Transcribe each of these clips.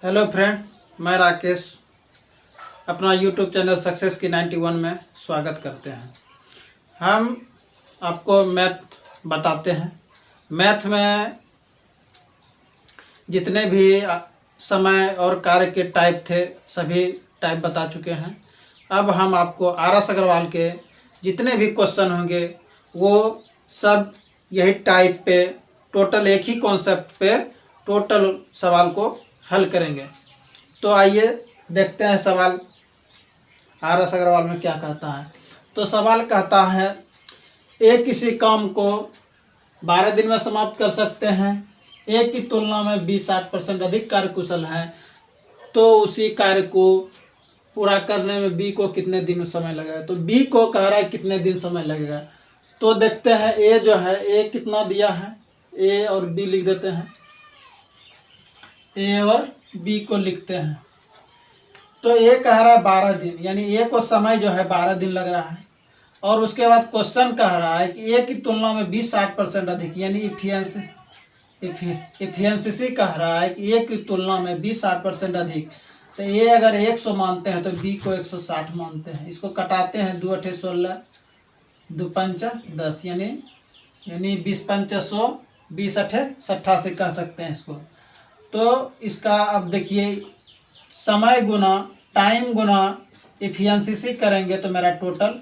Hello friend, मैं राकेश अपना YouTube channel success की 91 में स्वागत करते हैं। हम आपको मैथ बताते हैं। मैथ में जितने भी समय और कार्य के टाइप थे सभी टाइप बता चुके हैं। अब हम आपको आर एस अग्रवाल के जितने भी क्वेश्चन होंगे वो सब यही टाइप पे टोटल एक ही कॉन्सेप्ट पे टोटल सवाल को हल करेंगे। तो आइए देखते हैं सवाल आर एस अग्रवाल में क्या कहता है। तो सवाल कहता है एक किसी काम को 12 दिन में समाप्त कर सकते हैं, एक की तुलना में 20-60% अधिक कार्यकुशल है, तो उसी कार्य को पूरा करने में बी को कितने दिन समय लगेगा। तो बी को कह रहा है कितने दिन समय लगेगा। तो देखते हैं ए जो है, ए कितना दिया है, ए और बी लिख देते हैं। ए और बी को लिखते हैं। तो ए कह रहा है 12 दिन, यानी ए को समय जो है 12 दिन लग रहा है। और उसके बाद क्वेश्चन कह रहा है कि ए की तुलना में 20-60% अधिक, यानी इफिशिएंसी कह रहा है कि ए की तुलना में 20-60% अधिक। तो ए अगर 100 मानते हैं तो बी को 160 मानते हैं। इसको कटाते हैं, 2 अठे 16, 2 पंचा 10, यानी 20 पंचा 100, 20 अठे 87 कह सकते हैं इसको। तो इसका अब देखिए, समय गुना टाइम गुना इफिशिएंसी करेंगे तो मेरा टोटल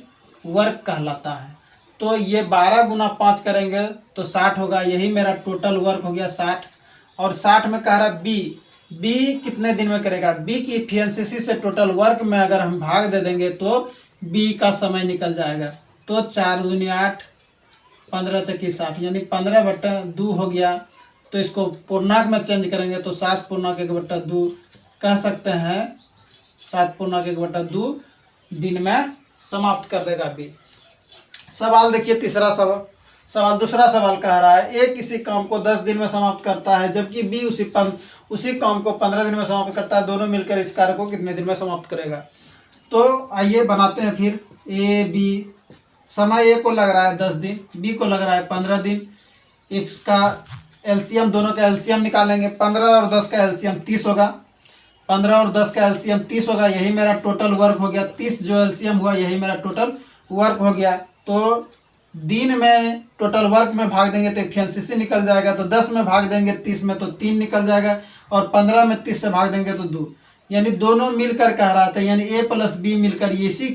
वर्क कहलाता है। तो ये 12 गुना 5 करेंगे तो 60 होगा, यही मेरा टोटल वर्क हो गया 60। और 60 में कह रहा बी कितने दिन में करेगा। बी की इफिशिएंसी से टोटल वर्क में अगर हम भाग दे देंगे तो बी का समय निकल जाएगा। तो 4 दूनी 8, 15 चक्की 60, यानी 15/2 हो गया। तो इसको पूर्णांक में चेंज करेंगे तो 7 पूर्णांक 1/2 कह सकते हैं। 7 पूर्णांक 1/2 दिन में समाप्त कर देगा बी। सवाल देखिए, तीसरा सवाल दूसरा सवाल कह रहा है ए किसी काम को 10 दिन में समाप्त करता है, जबकि बी उसी काम को 15 दिन में समाप्त करता है। दोनों मिलकर इस कार्य को कितने दिन में समाप्त करेगा। तो आइए बनाते हैं फिर। ए बी, समय ए को लग रहा है 10 दिन, बी को लग रहा है 15 दिन। इसका एलसीएम, दोनों का एलसीएम निकालेंगे। 15 और 10 का एलसीएम 30 होगा। 15 और 10 का एलसीएम 30 होगा, यही मेरा टोटल वर्क हो गया। 30 जो एलसीएम हुआ यही मेरा टोटल वर्क हो गया। तो दिन में टोटल वर्क में भाग देंगे तो इफिशिएंसी निकल जाएगा। तो 10 में भाग देंगे 30 में तो 3 निकल जाएगा। और 15 में 30 से भाग देंगे तो 2, यानी दोनों मिलकर कह रहा था, यानी ए प्लस बी मिलकर यही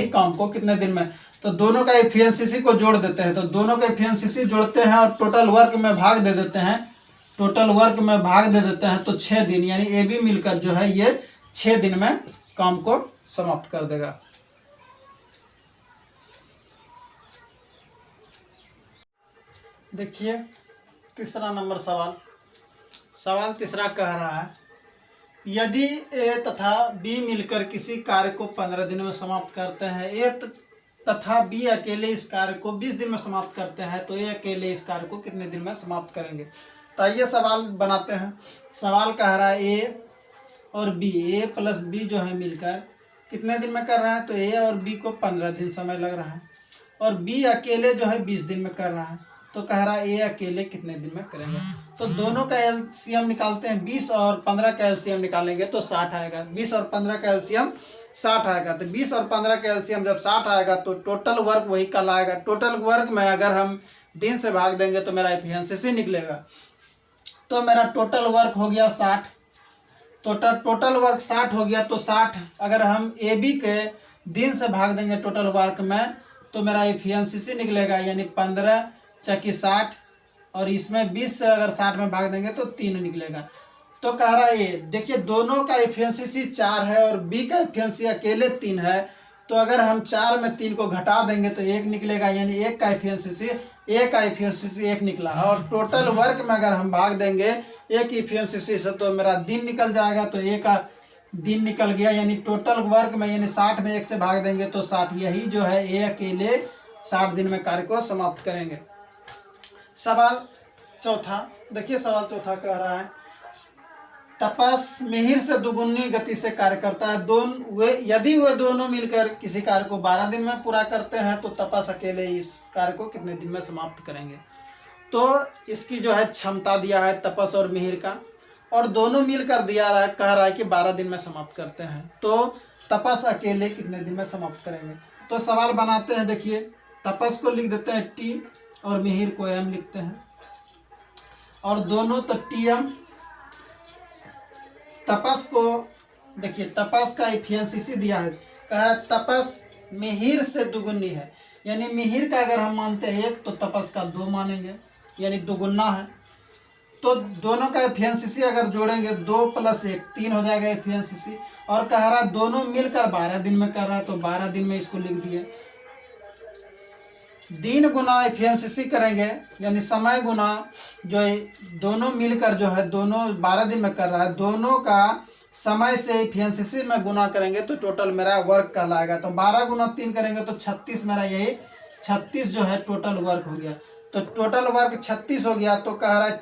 काम को कितने दिन में। तो दोनों का इफिशिएंसी को जोड़ देते हैं। तो दोनों का इफिशिएंसी जोड़ते हैं और टोटल वर्क में भाग दे देते हैं। तो 6 दिन, यानी ए बी मिलकर जो है ये 6 दिन में काम को समाप्त कर देगा। देखिए तीसरा नंबर सवाल तीसरा कह रहा है यदि ए तथा बी मिलकर किसी कार्य को 15 दिन में समाप्त करते हैं, ए तथा बी अकेले इस कार्य को 20 दिन में समाप्त करते हैं, तो ए अकेले इस कार्य को कितने दिन में समाप्त करेंगे। तो ये सवाल बनाते हैं। सवाल कह रहा है ए और बी, ए प्लस बी जो है मिलकर कितने दिन में कर रहा है। तो ए और बी को 15 दिन समय लग रहा है और बी अकेले जो है 20 दिन में कर रहा है। तो कह रहा है ए अकेले कितने दिन में करेंगे। तो दोनों का एलसीएम निकालते हैं। 20 और 15 का एलसीएम निकालेंगे तो 60 आएगा। 20 और 15 का एलसीएम 60 आएगा। तो 20 और 15 का एलसीएम जब 60 आएगा तो टोटल वर्क वही कल आएगा। टोटल वर्क में अगर हम दिन से भाग देंगे तो मेरा इफिशिएंसी निकलेगा। तो मेरा टोटल वर्क हो गया 60। टोटल वर्क 60 हो गया। तो 60 अगर हम ए बी के दिन से भाग देंगे टोटल वर्क में तो मेरा इफिशिएंसी निकलेगा, यानी 15 चक्की 60, और इसमें 20 से अगर 60 में भाग देंगे तो 3 निकलेगा। तो कह रहा है ये देखिए, दोनों का इफिशिएंसी 4 है और बी का इफिशिएंसी अकेले 3 है। तो अगर हम 4 में 3 को घटा देंगे तो 1 निकलेगा, यानी एक का इफिशिएंसी 1 निकला है। और टोटल वर्क में अगर हम भाग देंगे एक इफिशिएंसी से तो मेरा दिन निकल जाएगा। तो एक का दिन निकल गया, यानी टोटल वर्क में, यानी 60 में 1 से भाग देंगे तो 60, यही जो है ए अकेले 60 दिन में कार्य को समाप्त करेंगे। सवाल चौथा देखिए, सवाल चौथा कह रहा है तपस मिहिर से दुगुनी गति से कार्य करता है। यदि वे दोनों मिलकर किसी कार्य को 12 दिन में पूरा करते हैं तो तपस अकेले इस कार्य को कितने दिन में समाप्त करेंगे। तो इसकी जो है क्षमता दिया है तपस और मिहिर का, और दोनों मिलकर दिया रहा है, कह रहा है कि 12 दिन में समाप्त करते हैं, तो तपस अकेले कितने दिन में समाप्त करेंगे। तो सवाल बनाते हैं। देखिए, तपस को लिख देते हैं टी और मिहिर को एम लिखते हैं, और दोनों तो टी एम। तपस को देखिए, तपस का एफिशिएंसी दिया है, कह रहा है तपस मिहिर से दुगुनी है, यानी मिहिर का अगर हम मानते हैं 1 तो तपस का 2 मानेंगे, यानी दुगुना है। तो दोनों का एफिशिएंसी अगर जोड़ेंगे 2 + 1 3 हो जाएगा एफिशिएंसी, और कह रहा है दोनों मिलकर 12 दिन में कर रहा है, तो 12 दिन में इसको लिख दिए। दिन गुना एफिशिएंसी करेंगे, यानी समय गुना जो दोनों मिलकर जो है दोनों 12 दिन में कर रहा है, दोनों का समय से एफिशिएंसी में गुना करेंगे तो टोटल मेरा वर्क कहलाएगा। तो 12 × 3 करेंगे तो 36, मेरा यही 36 जो है टोटल वर्क हो गया। तो टोटल वर्क 36 हो गया। तो कह रहा है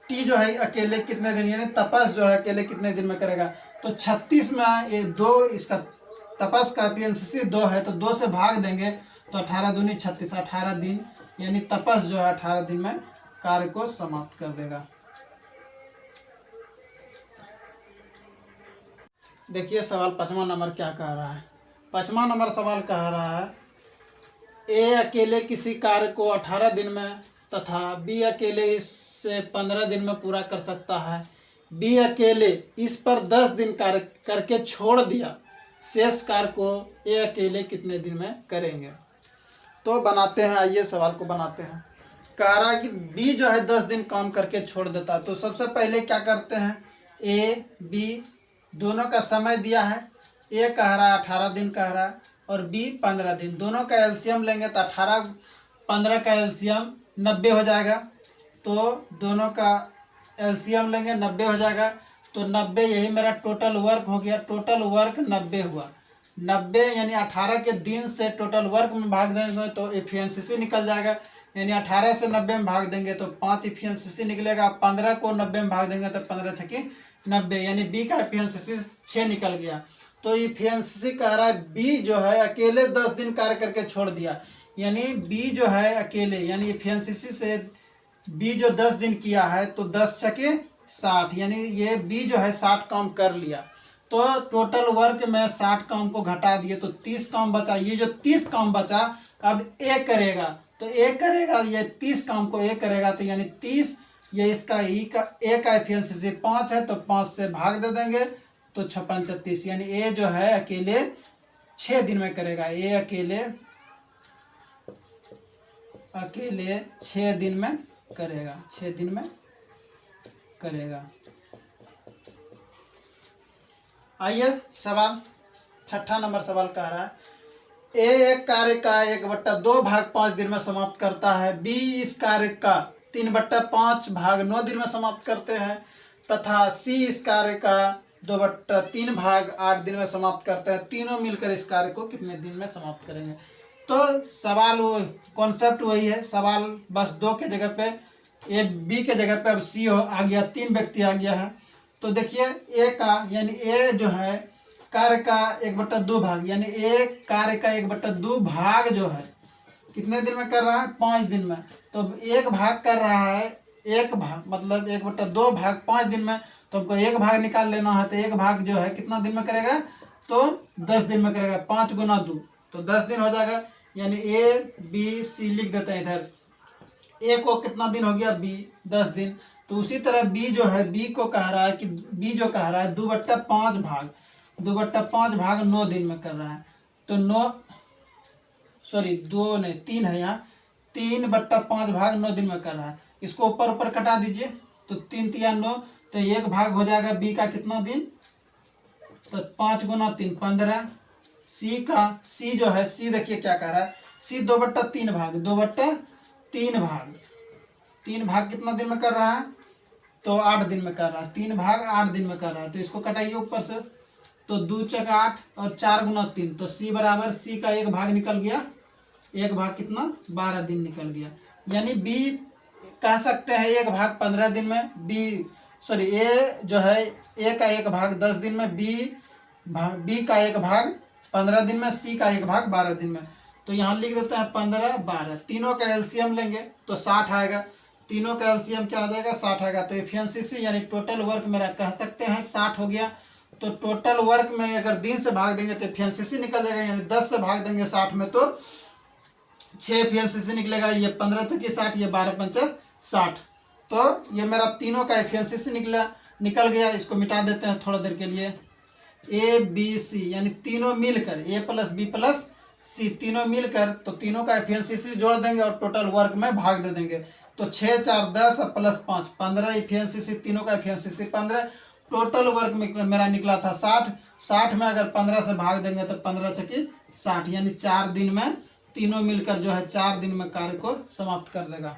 टी जो है अकेले कितने दिन, यानी तपस जो है अकेले कितने दिन में करेगा। तो 36 में ये 2, इसका तपस का एफिशिएंसी 2 है, तो 2 से भाग देंगे तो 18 दूनी 36, 18 दिन, यानी तपस जो है 18 दिन में कार्य को समाप्त कर देगा। देखिए सवाल 5वां नंबर क्या कह रहा है। 5वां नंबर सवाल कह रहा है ए अकेले किसी कार्य को 18 दिन में तथा बी अकेले इससे 15 दिन में पूरा कर सकता है। बी अकेले इस पर 10 दिन कार्य करके छोड़ दिया, शेष कार्य को ए अकेले कितने दिन में करेंगे। तो बनाते हैं, आइए सवाल को बनाते हैं। कह रहा है कि बी जो है 10 दिन काम करके छोड़ देता है। तो सबसे पहले क्या करते हैं, ए बी दोनों का समय दिया है, ए कह रहा है 18 दिन कह रहा है और बी 15 दिन। दोनों का एलसीएम लेंगे तो 18 15 का एलसीएम 90 हो जाएगा। तो दोनों का एलसीएम लेंगे 90 हो जाएगा। तो 90 यही मेरा टोटल वर्क हो गया। टोटल वर्क 90 हुआ। 90 यानी 18 के दिन से टोटल वर्क में भाग देंगे तो एफिशिएंसी निकल जाएगा, यानी 18 से 90 में भाग देंगे तो 5 एफिशिएंसी निकलेगा। 15 को 90 में भाग देंगे तो 15 × 6 = 90, यानी बी का एफिशिएंसी 6 निकल गया। तो एफिशिएंसी कह रहा है बी जो है अकेले 10 दिन कार्य करके छोड़ दिया, यानी बी जो है अकेले, यानी एफिशिएंसी से बी जो 10 दिन किया है तो 10 × 60, यानी ये बी जो है 60 काम कर लिया। तो टोटल वर्क में 60 काम को घटा दिए तो 30 काम बचा। ये जो 30 काम बचा अब ए करेगा, तो ए करेगा, ये 30 काम को ए करेगा, तो यानी 30, ये इसका ई का ए का एफिशिएंसी 5 है तो 5 से भाग दे देंगे तो 6 × 5 = 30, यानी ए जो है अकेले 6 दिन में करेगा। ए अकेले 6 दिन में करेगा, 6 दिन में करेगा। आइए सवाल 6ठा नंबर सवाल कह रहा है ए एक कार्य का 1/2 भाग 5 दिन में समाप्त करता है। बी इस कार्य का 3/5 भाग 9 दिन में समाप्त करते हैं तथा सी इस कार्य का 2/3 भाग 8 दिन में समाप्त करते हैं। तीनों मिलकर इस कार्य को कितने दिन में समाप्त करेंगे। तो सवाल वो कॉन्सेप्ट वही है। सवाल बस 2 के जगह पे ए बी के जगह पे अब सी हो आ गया, 3 व्यक्ति आ गया है। तो देखिए ए का, यानी ए जो है कार्य का 1/2 भाग, यानी ए कार्य का 1/2 भाग जो है कितने दिन में कर रहा है, 5 दिन में। तो 1 भाग कर रहा है, 1 भाग मतलब 1/2 भाग 5 दिन में, तो हमको 1 भाग निकाल लेना है। तो 1 भाग जो है कितना दिन में करेगा, तो 10 दिन में करेगा। 5 × 2 तो 10 दिन हो जाएगा, यानी ए बी सी लिख देते हैं इधर। ए को कितना दिन हो गया, बी 10 दिन। तो उसी तरह बी जो है, बी को कह रहा है कि बी जो कह रहा है 2/5 भाग 2/5 भाग 9 दिन में कर रहा है। तो 2 नहीं 3 है यहाँ, 3/5 भाग 9 दिन में कर रहा है। इसको ऊपर ऊपर कटा दीजिए तो 3 × 3 = 9, तो 1 भाग हो जाएगा बी का कितना दिन, तो 5 × 3 = 15। सी जो है, सी देखिए क्या कह रहा है, सी 2/3 भाग 2/3 भाग 3 भाग कितना दिन में कर रहा है, तो 8 दिन में कर रहा है। 3 भाग 8 दिन में कर रहा है। तो इसको कटाइए ऊपर से, तो 2 × 8 और 4 × 3, तो सी बराबर, सी का 1 भाग निकल गया, 1 भाग कितना 12 दिन निकल गया। यानी बी कह सकते हैं 1 भाग 15 दिन में, ए जो है ए का 1 भाग 10 दिन में, बी का 1 भाग 15 दिन में, सी का 1 भाग 12 दिन में। तो यहाँ लिख देते हैं 15 12, तीनों का एलसीएम लेंगे तो 60 आएगा। तीनों का एलसीएम क्या आ जाएगा 60 आएगा। तो एफिशिएंसी यानी टोटल वर्क मेरा कह सकते हैं 60 हो गया। तो टोटल वर्क में अगर दिन से भाग देंगे तो एफिशिएंसी निकल जाएगा, यानी 10 से भाग देंगे 60 में तो 6 एफिशिएंसी निकलेगा। ये 15 चक्की 60, ये 12 पंचे 60। तो ये मेरा तीनों का एफिशिएंसी निकल गया। इसको मिटा देते हैं थोड़ा देर के लिए। ए बी सी यानी तीनों मिलकर ए प्लस बी प्लस सी तीनों मिलकर, तो तीनों का एफिशिएंसी जोड़ देंगे और टोटल वर्क में भाग दे देंगे। तो 6 4 10 प्लस 5 15 एफिशिएंसी, तीनों का एफिशिएंसी 15। टोटल वर्क में मेरा निकला था 60। 60 में अगर 15 से भाग देंगे तो 15 चक्की 60, यानी 4 दिन में तीनों मिलकर जो है 4 दिन में कार्य को समाप्त कर देगा।